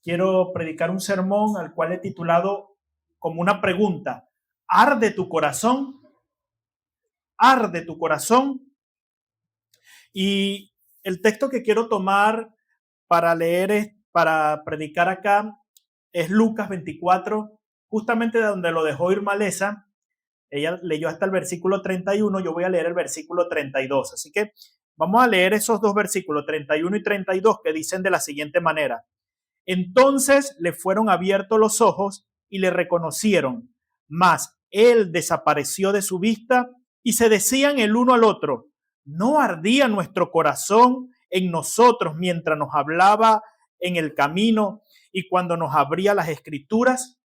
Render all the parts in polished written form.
quiero predicar un sermón al cual he titulado como una pregunta: ¿arde tu corazón? ¿Arde tu corazón? Y el texto que quiero tomar para leer, para predicar acá, es Lucas 24, justamente de donde lo dejó Irma Leza. Ella leyó hasta el versículo 31, yo voy a leer el versículo 32. Así que vamos a leer esos dos versículos, 31 y 32, que dicen de la siguiente manera: Entonces le fueron abiertos los ojos y le reconocieron, mas él desapareció de su vista y se decían el uno al otro: ¿no ardía nuestro corazón en nosotros mientras nos hablaba en el camino y cuando nos abría las escrituras?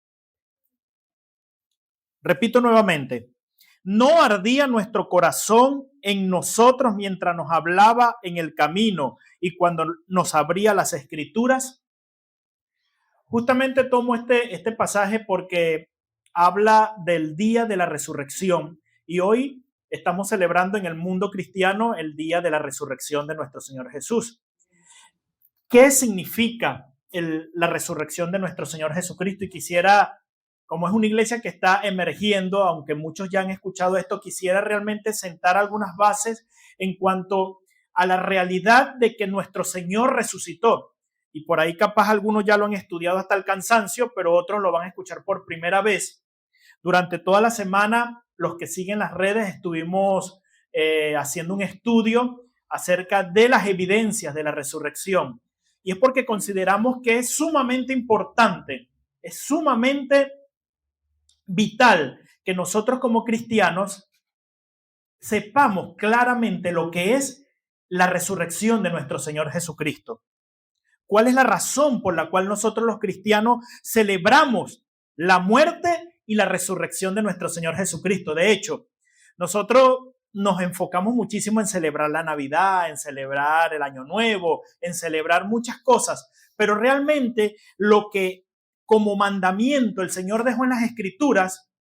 Repito nuevamente: ¿no ardía nuestro corazón en nosotros mientras nos hablaba en el camino y cuando nos abría las escrituras? Justamente tomo este pasaje porque habla del día de la resurrección y hoy estamos celebrando en el mundo cristiano el día de la resurrección de nuestro Señor Jesús. ¿Qué significa la resurrección de nuestro Señor Jesucristo? Y quisiera, como es una iglesia que está emergiendo, aunque muchos ya han escuchado esto, quisiera realmente sentar algunas bases en cuanto a la realidad de que nuestro Señor resucitó. Y por ahí capaz algunos ya lo han estudiado hasta el cansancio, pero otros lo van a escuchar por primera vez. Durante toda la semana, los que siguen las redes estuvimos haciendo un estudio acerca de las evidencias de la resurrección. Y es porque consideramos que es sumamente importante, es sumamente vital que nosotros como cristianos sepamos claramente lo que es la resurrección de nuestro Señor Jesucristo. ¿Cuál es la razón por la cual nosotros los cristianos celebramos la muerte y la resurrección de nuestro Señor Jesucristo? De hecho, nosotros nos enfocamos muchísimo en celebrar la Navidad, en celebrar el Año Nuevo, en celebrar muchas cosas, pero realmente lo que como mandamiento el Señor dejó en las Escrituras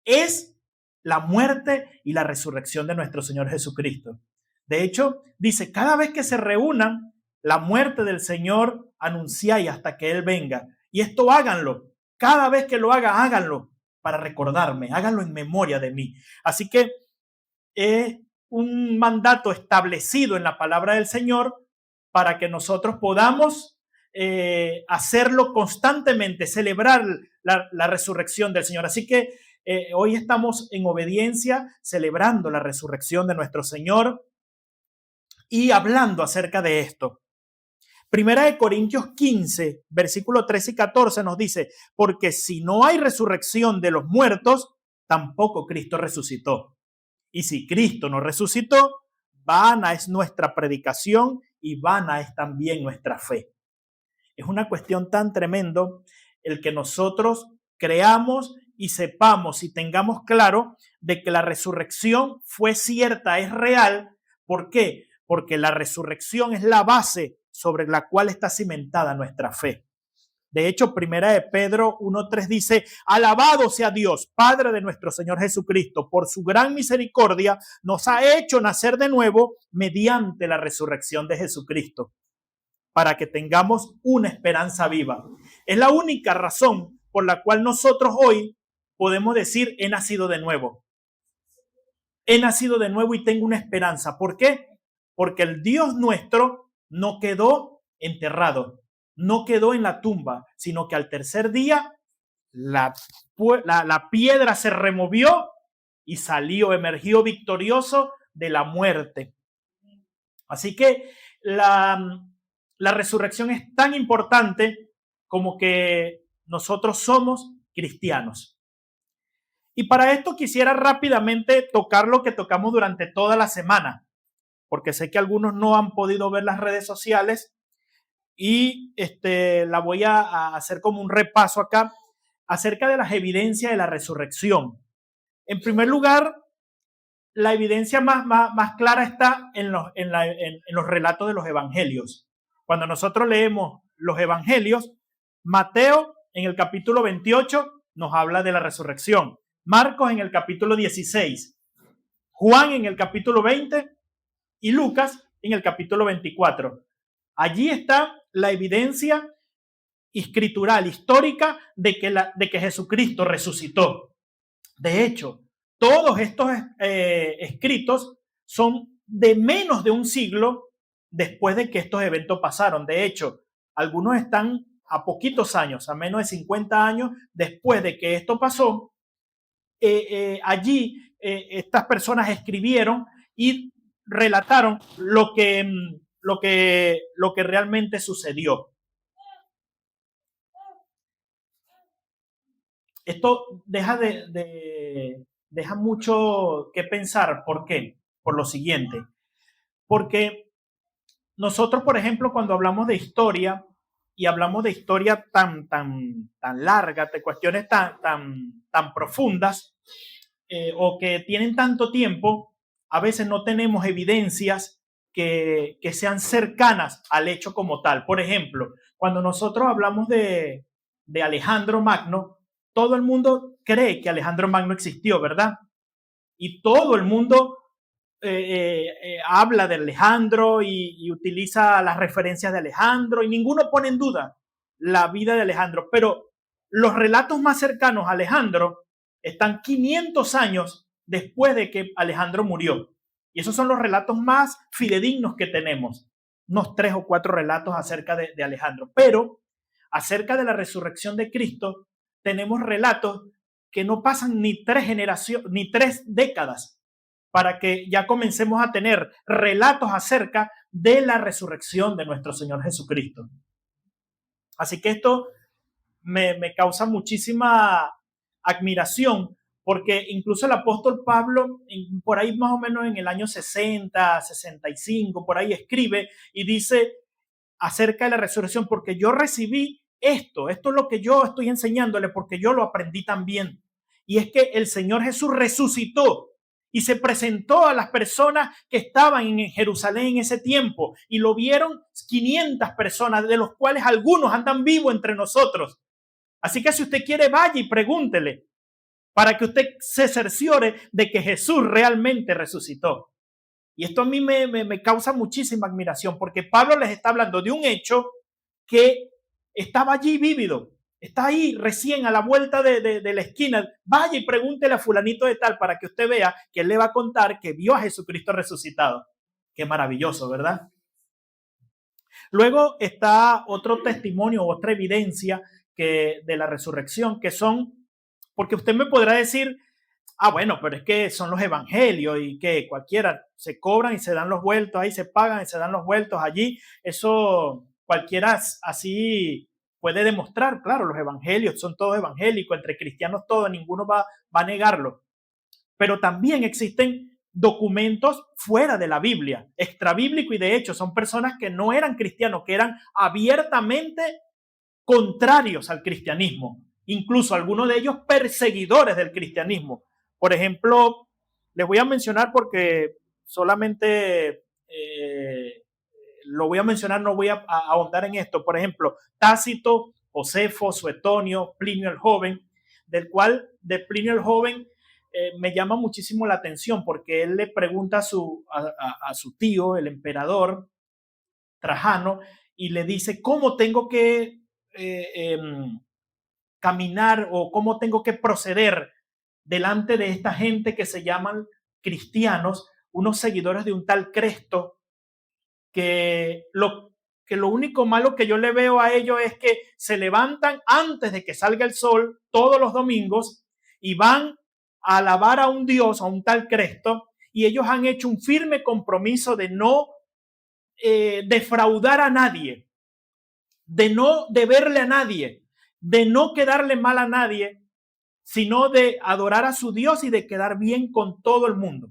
es la muerte y la resurrección de nuestro Señor Jesucristo. De hecho, dice, cada vez que se reúnan, la muerte del Señor anunciáis hasta que Él venga. Y esto háganlo. Cada vez que lo hagan, háganlo para recordarme, háganlo en memoria de mí. Así que es un mandato establecido en la palabra del Señor para que nosotros podamos hacerlo constantemente, celebrar la resurrección del Señor. Así que hoy estamos en obediencia, celebrando la resurrección de nuestro Señor y hablando acerca de esto. Primera de Corintios 15, versículos 13 y 14 nos dice: porque si no hay resurrección de los muertos, tampoco Cristo resucitó. Y si Cristo no resucitó, vana es nuestra predicación y vana es también nuestra fe. Es una cuestión tan tremendo el que nosotros creamos y sepamos y tengamos claro de que la resurrección fue cierta, es real. ¿Por qué? Porque la resurrección es la base sobre la cual está cimentada nuestra fe. De hecho, primera de Pedro 1:3 dice: alabado sea Dios, Padre de nuestro Señor Jesucristo, por su gran misericordia nos ha hecho nacer de nuevo mediante la resurrección de Jesucristo, para que tengamos una esperanza viva. Es la única razón por la cual nosotros hoy podemos decir: he nacido de nuevo. He nacido de nuevo y tengo una esperanza. ¿Por qué? Porque el Dios nuestro no quedó enterrado, no quedó en la tumba, sino que al tercer día la piedra se removió y salió, emergió victorioso de la muerte. Así que la resurrección es tan importante como que nosotros somos cristianos. Y para esto quisiera rápidamente tocar lo que tocamos durante toda la semana, porque sé que algunos no han podido ver las redes sociales y la voy a hacer como un repaso acá acerca de las evidencias de la resurrección. En primer lugar, la evidencia más clara está en los relatos de los evangelios. Cuando nosotros leemos los evangelios, Mateo en el capítulo 28 nos habla de la resurrección, Marcos en el capítulo 16, Juan en el capítulo 20 y Lucas en el capítulo 24. Allí está la evidencia escritural, histórica, de que Jesucristo resucitó. De hecho, todos estos escritos son de menos de un siglo después de que estos eventos pasaron. De hecho, algunos están a poquitos años, a menos de 50 años después de que esto pasó. Allí estas personas escribieron y relataron lo que realmente sucedió. Esto deja mucho que pensar. ¿Por qué? Por lo siguiente. Porque nosotros, por ejemplo, cuando hablamos de historia y hablamos de historia tan larga, de cuestiones tan profundas o que tienen tanto tiempo, a veces no tenemos evidencias que sean cercanas al hecho como tal. Por ejemplo, cuando nosotros hablamos de Alejandro Magno, todo el mundo cree que Alejandro Magno existió, ¿verdad? Y todo el mundo habla de Alejandro y utiliza las referencias de Alejandro y ninguno pone en duda la vida de Alejandro. Pero los relatos más cercanos a Alejandro están 500 años después de que Alejandro murió. Y esos son los relatos más fidedignos que tenemos. Unos 3 o 4 relatos acerca de Alejandro. Pero acerca de la resurrección de Cristo, tenemos relatos que no pasan ni 3 generaciones, ni 3 décadas para que ya comencemos a tener relatos acerca de la resurrección de nuestro Señor Jesucristo. Así que esto me causa muchísima admiración, porque incluso el apóstol Pablo, por ahí más o menos en el año 60, 65, por ahí escribe y dice acerca de la resurrección, porque yo recibí esto es lo que yo estoy enseñándole, porque yo lo aprendí también. Y es que el Señor Jesús resucitó y se presentó a las personas que estaban en Jerusalén en ese tiempo y lo vieron 500 personas, de los cuales algunos andan vivos entre nosotros. Así que si usted quiere, vaya y pregúntele para que usted se cerciore de que Jesús realmente resucitó. Y esto a mí me causa muchísima admiración, porque Pablo les está hablando de un hecho que estaba allí vívido, está ahí recién a la vuelta de la esquina. Vaya y pregúntele a fulanito de tal para que usted vea que él le va a contar que vio a Jesucristo resucitado. Qué maravilloso, ¿verdad? Luego está otro testimonio, otra evidencia de la resurrección, que son, porque usted me podrá decir, bueno, pero es que son los evangelios y que cualquiera se cobran y se dan los vueltos, ahí se pagan y se dan los vueltos allí. Eso cualquiera así puede demostrar. Claro, los evangelios son todos evangélicos, entre cristianos todos, ninguno va a negarlo. Pero también existen documentos fuera de la Biblia, extrabíblico, y de hecho son personas que no eran cristianos, que eran abiertamente contrarios al cristianismo, incluso algunos de ellos perseguidores del cristianismo. Por ejemplo, les voy a mencionar porque solamente lo voy a mencionar, no voy a ahondar en esto. Por ejemplo, Tácito, Josefo, Suetonio, Plinio el Joven, del cual de Plinio el Joven me llama muchísimo la atención porque él le pregunta a su tío, el emperador Trajano, y le dice, ¿cómo tengo que caminar o cómo tengo que proceder delante de esta gente que se llaman cristianos, unos seguidores de un tal Cresto, que lo único malo que yo le veo a ellos es que se levantan antes de que salga el sol todos los domingos y van a alabar a un Dios, a un tal Cresto, y ellos han hecho un firme compromiso de no defraudar a nadie, de no deberle a nadie, de no quedarle mal a nadie, sino de adorar a su Dios y de quedar bien con todo el mundo.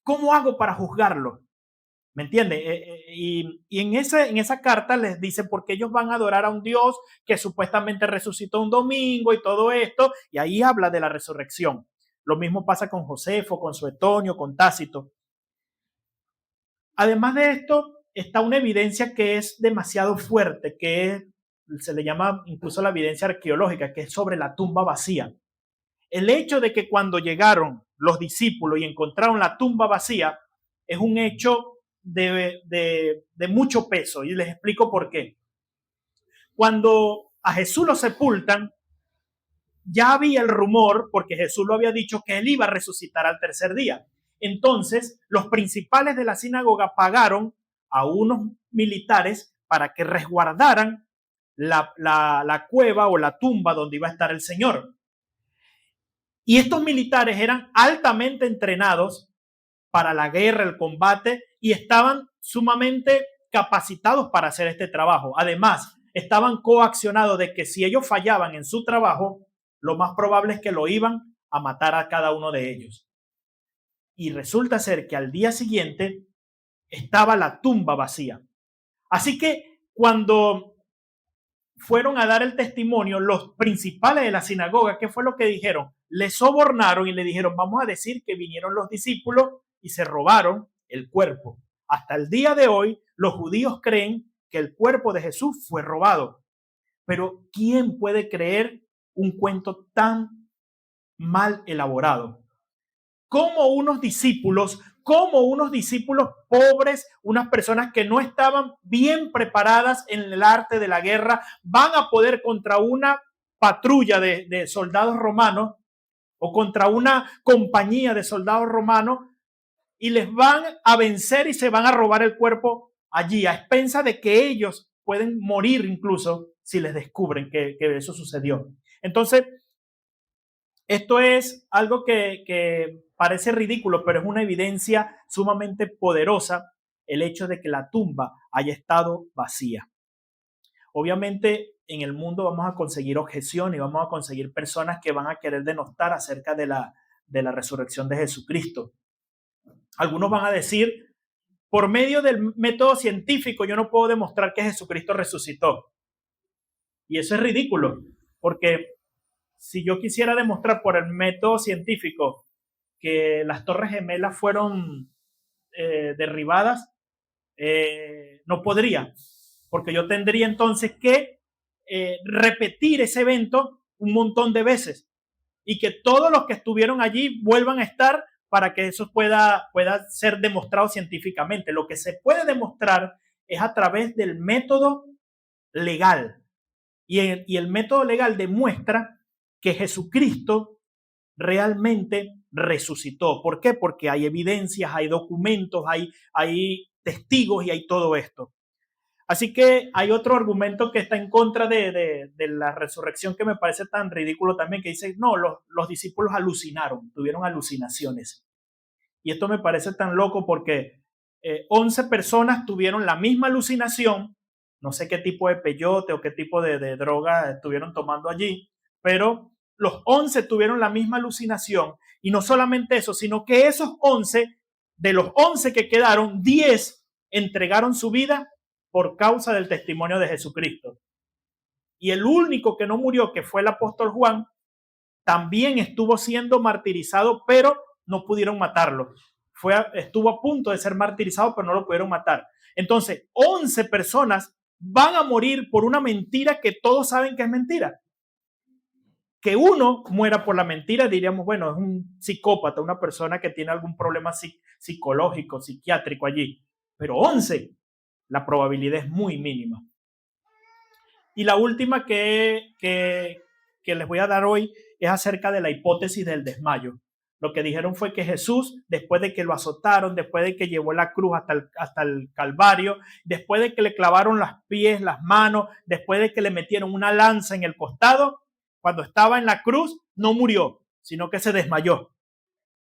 ¿Cómo hago para juzgarlo? ¿Me entiende? Y en esa carta les dice porque ellos van a adorar a un Dios que supuestamente resucitó un domingo y todo esto, y ahí habla de la resurrección. Lo mismo pasa con Josefo, con Suetonio, con Tácito. Además de esto, está una evidencia que es demasiado fuerte, que se le llama incluso la evidencia arqueológica, que es sobre la tumba vacía. El hecho de que cuando llegaron los discípulos y encontraron la tumba vacía es un hecho de mucho peso, y les explico por qué. Cuando a Jesús lo sepultan, ya había el rumor, porque Jesús lo había dicho, que él iba a resucitar al tercer día. Entonces, los principales de la sinagoga pagaron a unos militares para que resguardaran la cueva o la tumba donde iba a estar el Señor. Y estos militares eran altamente entrenados para la guerra, el combate, y estaban sumamente capacitados para hacer este trabajo. Además, estaban coaccionados de que si ellos fallaban en su trabajo, lo más probable es que lo iban a matar a cada uno de ellos. Y resulta ser que al día siguiente estaba la tumba vacía. Así que cuando fueron a dar el testimonio, los principales de la sinagoga, ¿qué fue lo que dijeron? Le sobornaron y le dijeron, vamos a decir que vinieron los discípulos y se robaron el cuerpo. Hasta el día de hoy, los judíos creen que el cuerpo de Jesús fue robado. Pero ¿quién puede creer un cuento tan mal elaborado? Como unos discípulos pobres, unas personas que no estaban bien preparadas en el arte de la guerra, van a poder contra una patrulla de soldados romanos o contra una compañía de soldados romanos y les van a vencer y se van a robar el cuerpo allí, a expensas de que ellos pueden morir incluso si les descubren que eso sucedió. Entonces, esto es algo que parece ridículo, pero es una evidencia sumamente poderosa, el hecho de que la tumba haya estado vacía. Obviamente, en el mundo vamos a conseguir objeciones y vamos a conseguir personas que van a querer denostar acerca de la resurrección de Jesucristo. Algunos van a decir, por medio del método científico, yo no puedo demostrar que Jesucristo resucitó. Y eso es ridículo, porque si yo quisiera demostrar por el método científico que las Torres Gemelas fueron derribadas, no podría, porque yo tendría entonces que repetir ese evento un montón de veces y que todos los que estuvieron allí vuelvan a estar para que eso pueda ser demostrado científicamente. Lo que se puede demostrar es a través del método legal. Y el método legal demuestra que Jesucristo realmente resucitó. ¿Por qué? Porque hay evidencias, hay documentos, hay testigos y hay todo esto. Así que hay otro argumento que está en contra de la resurrección que me parece tan ridículo también, que dice, no, los discípulos alucinaron, tuvieron alucinaciones. Y esto me parece tan loco porque 11 personas tuvieron la misma alucinación, no sé qué tipo de peyote o qué tipo de droga estuvieron tomando allí, pero los 11 tuvieron la misma alucinación y no solamente eso, sino que esos 11, de los 11 que quedaron, 10 entregaron su vida por causa del testimonio de Jesucristo. Y el único que no murió, que fue el apóstol Juan, también estuvo siendo martirizado, pero no pudieron matarlo. Estuvo a punto de ser martirizado, pero no lo pudieron matar. Entonces, 11 personas van a morir por una mentira que todos saben que es mentira. Que uno muera por la mentira, diríamos, bueno, es un psicópata, una persona que tiene algún problema psicológico, psiquiátrico allí. Pero 11, la probabilidad es muy mínima. Y la última que les voy a dar hoy es acerca de la hipótesis del desmayo. Lo que dijeron fue que Jesús, después de que lo azotaron, después de que llevó la cruz hasta el Calvario, después de que le clavaron los pies, las manos, después de que le metieron una lanza en el costado, cuando estaba en la cruz, no murió, sino que se desmayó.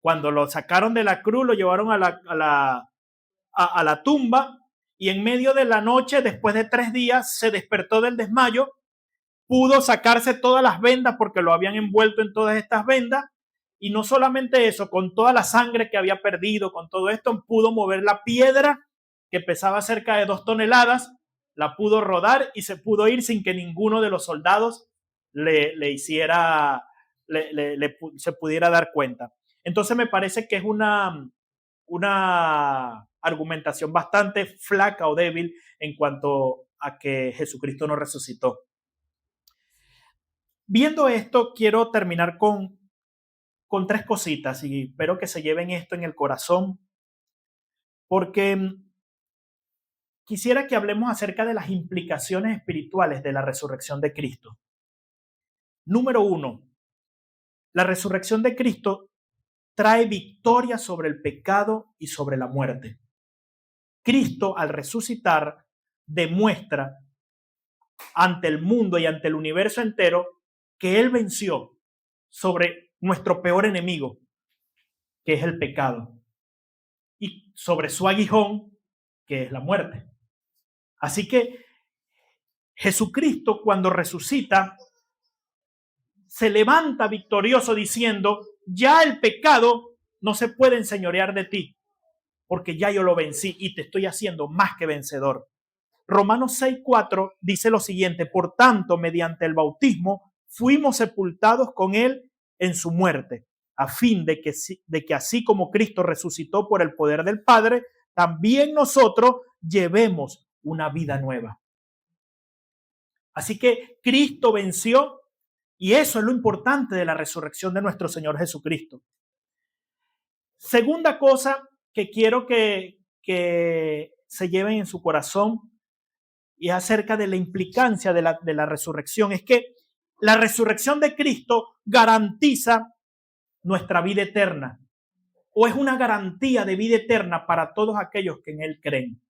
Cuando lo sacaron de la cruz, lo llevaron a la tumba y en medio de la noche, después de 3 días, se despertó del desmayo, pudo sacarse todas las vendas porque lo habían envuelto en todas estas vendas. Y no solamente eso, con toda la sangre que había perdido, con todo esto, pudo mover la piedra que pesaba cerca de 2 toneladas, la pudo rodar y se pudo ir sin que ninguno de los soldados se pudiera dar cuenta. Entonces me parece que es una argumentación bastante flaca o débil en cuanto a que Jesucristo no resucitó. Viendo esto, quiero terminar con 3 cositas y espero que se lleven esto en el corazón, porque quisiera que hablemos acerca de las implicaciones espirituales de la resurrección de Cristo. Número 1, la resurrección de Cristo trae victoria sobre el pecado y sobre la muerte. Cristo, al resucitar, demuestra ante el mundo y ante el universo entero que Él venció sobre nuestro peor enemigo, que es el pecado, y sobre su aguijón, que es la muerte. Así que Jesucristo, cuando resucita, se levanta victorioso diciendo: ya el pecado no se puede enseñorear de ti, porque ya yo lo vencí y te estoy haciendo más que vencedor. Romanos 6:4 dice lo siguiente: por tanto, mediante el bautismo fuimos sepultados con él en su muerte, a fin de que así como Cristo resucitó por el poder del Padre, también nosotros llevemos una vida nueva. Así que Cristo venció, y eso es lo importante de la resurrección de nuestro Señor Jesucristo. Segunda cosa que quiero que se lleven en su corazón, y acerca de la implicancia de la resurrección, es que la resurrección de Cristo garantiza nuestra vida eterna, o es una garantía de vida eterna para todos aquellos que en Él creen.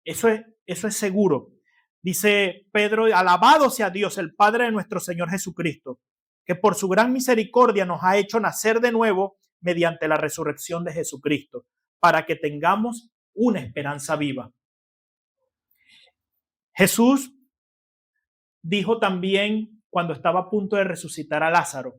Eso es seguro. Dice Pedro: alabado sea Dios, el Padre de nuestro Señor Jesucristo, que por su gran misericordia nos ha hecho nacer de nuevo mediante la resurrección de Jesucristo, para que tengamos una esperanza viva. Jesús dijo también, cuando estaba a punto de resucitar a Lázaro,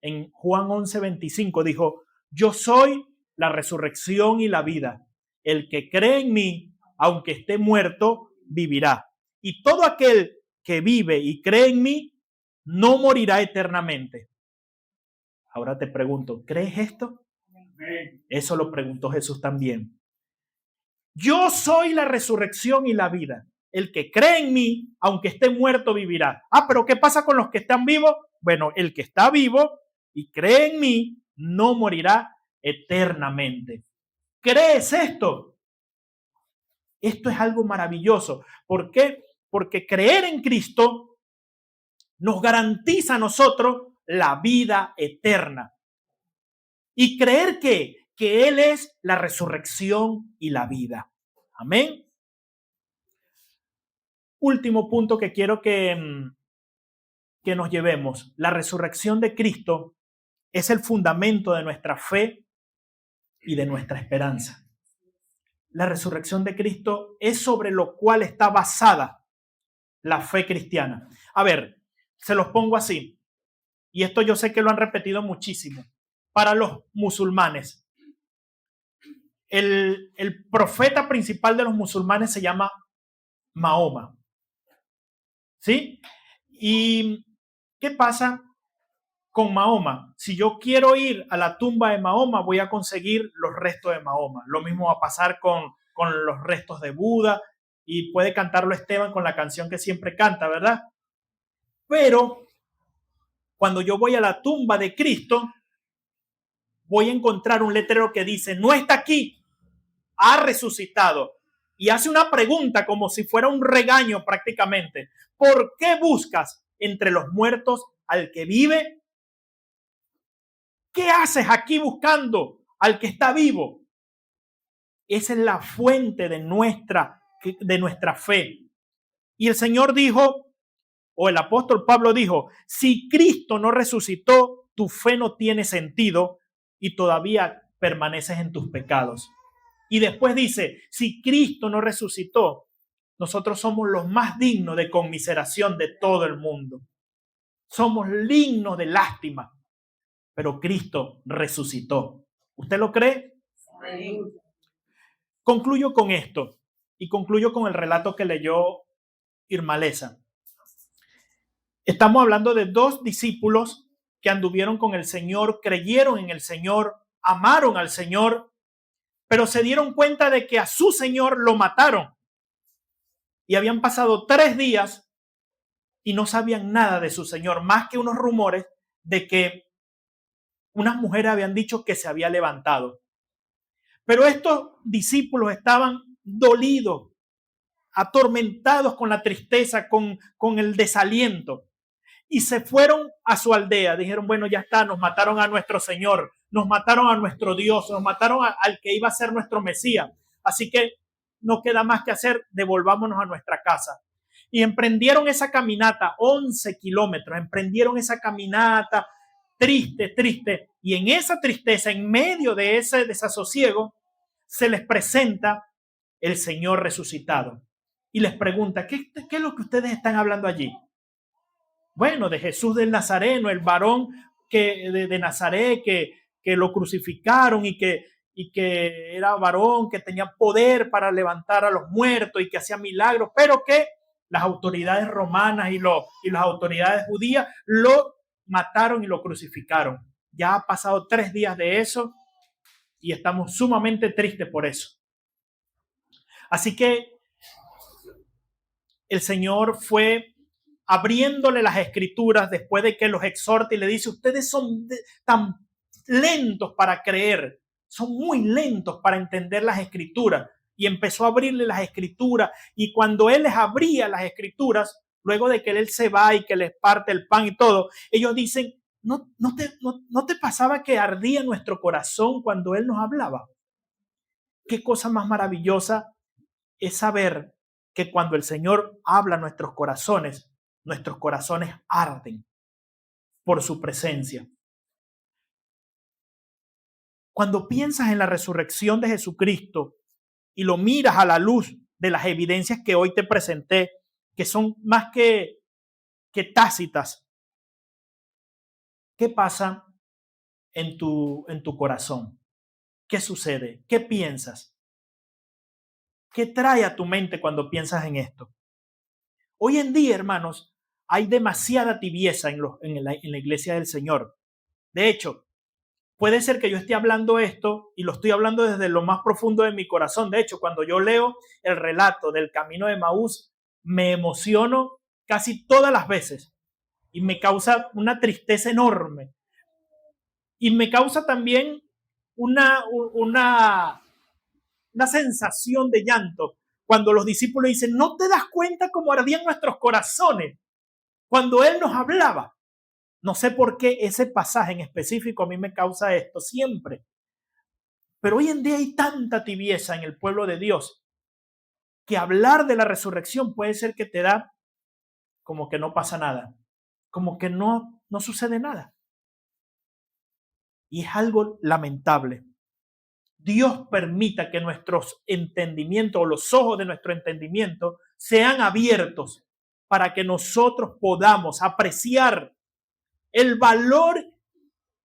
en Juan 11:25, dijo: yo soy la resurrección y la vida. El que cree en mí, aunque esté muerto, vivirá. Y todo aquel que vive y cree en mí, no morirá eternamente. Ahora te pregunto, ¿crees esto? Eso lo preguntó Jesús también. Yo soy la resurrección y la vida. El que cree en mí, aunque esté muerto, vivirá. Pero ¿qué pasa con los que están vivos? Bueno, el que está vivo y cree en mí, no morirá eternamente. ¿Crees esto? Esto es algo maravilloso. ¿Por qué? Porque creer en Cristo nos garantiza a nosotros la vida eterna. Y creer que Él es la resurrección y la vida. Amén. Último punto que quiero que nos llevemos. La resurrección de Cristo es el fundamento de nuestra fe y de nuestra esperanza. La resurrección de Cristo es sobre lo cual está basada la fe cristiana. A ver, se los pongo así, y esto yo sé que lo han repetido muchísimo. Para los musulmanes, el profeta principal de los musulmanes se llama Mahoma. ¿Sí? ¿Y qué pasa con Mahoma? Si yo quiero ir a la tumba de Mahoma, voy a conseguir los restos de Mahoma. Lo mismo va a pasar con los restos de Buda, y puede cantarlo Esteban con la canción que siempre canta, ¿verdad? Pero cuando yo voy a la tumba de Cristo, voy a encontrar un letrero que dice: no está aquí, ha resucitado. Y hace una pregunta como si fuera un regaño prácticamente: ¿por qué buscas entre los muertos al que vive? ¿Qué haces aquí buscando al que está vivo? Esa es la fuente de nuestra fe. Y el Señor dijo, o el apóstol Pablo dijo: si Cristo no resucitó, tu fe no tiene sentido y todavía permaneces en tus pecados. Y después dice: si Cristo no resucitó, nosotros somos los más dignos de conmiseración de todo el mundo. Somos dignos de lástima, pero Cristo resucitó. ¿Usted lo cree? Sí. Concluyo con esto, y concluyo con el relato que leyó Irma Lesa. Estamos hablando de dos discípulos que anduvieron con el Señor, creyeron en el Señor, amaron al Señor, pero se dieron cuenta de que a su Señor lo mataron. Y habían pasado 3 días y no sabían nada de su Señor, más que unos rumores de que unas mujeres habían dicho que se había levantado. Pero estos discípulos estaban dolidos, atormentados con la tristeza, con el desaliento. Y se fueron a su aldea. Dijeron, bueno, ya está, nos mataron a nuestro Señor, nos mataron a nuestro Dios, nos mataron al que iba a ser nuestro Mesías. Así que no queda más que hacer, devolvámonos a nuestra casa. Y emprendieron esa caminata, 11 kilómetros, emprendieron esa caminata triste. Y en esa tristeza, en medio de ese desasosiego, se les presenta el Señor resucitado. Y les pregunta, ¿qué es lo que ustedes están hablando allí? Bueno, de Jesús del Nazareno, el varón de Nazaret que lo crucificaron y que era varón, que tenía poder para levantar a los muertos y que hacía milagros, pero que las autoridades romanas y las autoridades judías lo mataron y lo crucificaron. Ya ha pasado 3 días de eso y estamos sumamente tristes por eso. Así que el Señor fue abriéndole las escrituras después de que los exhorta y le dice, ustedes son tan lentos para creer, son muy lentos para entender las escrituras. Y empezó a abrirle las escrituras, y cuando él les abría las escrituras, luego de que él se va y que les parte el pan y todo, ellos dicen, ¿no te pasaba que ardía nuestro corazón cuando él nos hablaba? Qué cosa más maravillosa es saber que cuando el Señor habla a nuestros corazones arden por su presencia. Cuando piensas en la resurrección de Jesucristo y lo miras a la luz de las evidencias que hoy te presenté, que son más que tácitas, ¿qué pasa en tu corazón? ¿Qué sucede? ¿Qué piensas? ¿Qué trae a tu mente cuando piensas en esto? Hoy en día, hermanos, hay demasiada tibieza en la iglesia del Señor. De hecho, puede ser que yo esté hablando esto y lo estoy hablando desde lo más profundo de mi corazón. De hecho, cuando yo leo el relato del camino de Emaús, me emociono casi todas las veces y me causa una tristeza enorme. Y me causa también una sensación de llanto cuando los discípulos dicen, ¿no te das cuenta cómo ardían nuestros corazones cuando Él nos hablaba? No sé por qué ese pasaje en específico a mí me causa esto siempre. Pero hoy en día hay tanta tibieza en el pueblo de Dios que hablar de la resurrección puede ser que te da como que no pasa nada, como que no sucede nada. Y es algo lamentable. Dios permita que nuestros entendimientos o los ojos de nuestro entendimiento sean abiertos para que nosotros podamos apreciar el valor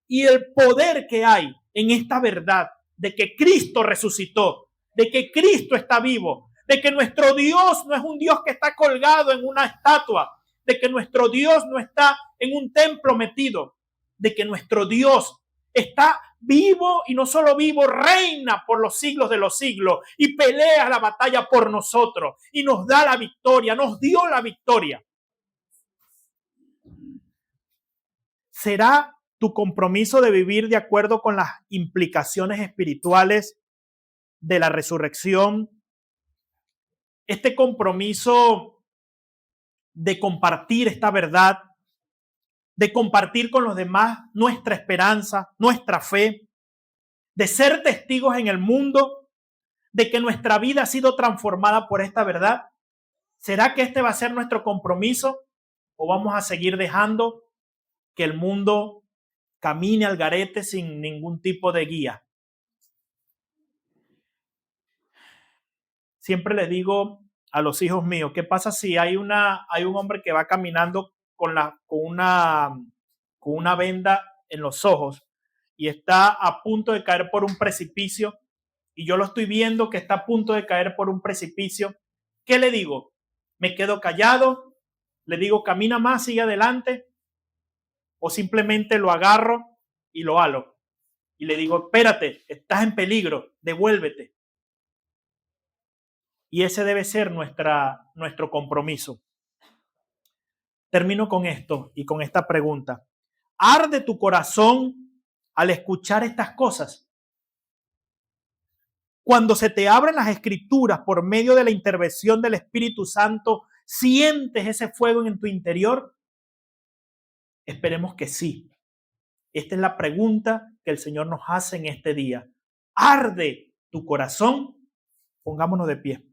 y el poder que hay en esta verdad de que Cristo resucitó, de que Cristo está vivo, de que nuestro Dios no es un Dios que está colgado en una estatua, de que nuestro Dios no está en un templo metido, de que nuestro Dios está vivo y no solo vivo, reina por los siglos de los siglos y pelea la batalla por nosotros y nos da la victoria, nos dio la victoria. ¿Será tu compromiso de vivir de acuerdo con las implicaciones espirituales de la resurrección? Este compromiso de compartir esta verdad, de compartir con los demás nuestra esperanza, nuestra fe, de ser testigos en el mundo de que nuestra vida ha sido transformada por esta verdad. ¿Será que este va a ser nuestro compromiso o vamos a seguir dejando que el mundo camine al garete sin ningún tipo de guía? Siempre les digo a los hijos míos, ¿qué pasa si hay un hombre que va caminando con una venda en los ojos y está a punto de caer por un precipicio y yo lo estoy viendo que está a punto de caer por un precipicio? ¿Qué le digo? ¿Me quedo callado? ¿Le digo camina más, sigue adelante? ¿O simplemente lo agarro y lo halo? Y le digo, espérate, estás en peligro, devuélvete. Y ese debe ser nuestro compromiso. Termino con esto y con esta pregunta. ¿Arde tu corazón al escuchar estas cosas? Cuando se te abren las escrituras por medio de la intervención del Espíritu Santo, ¿sientes ese fuego en tu interior? Esperemos que sí. Esta es la pregunta que el Señor nos hace en este día. ¿Arde tu corazón? Pongámonos de pie.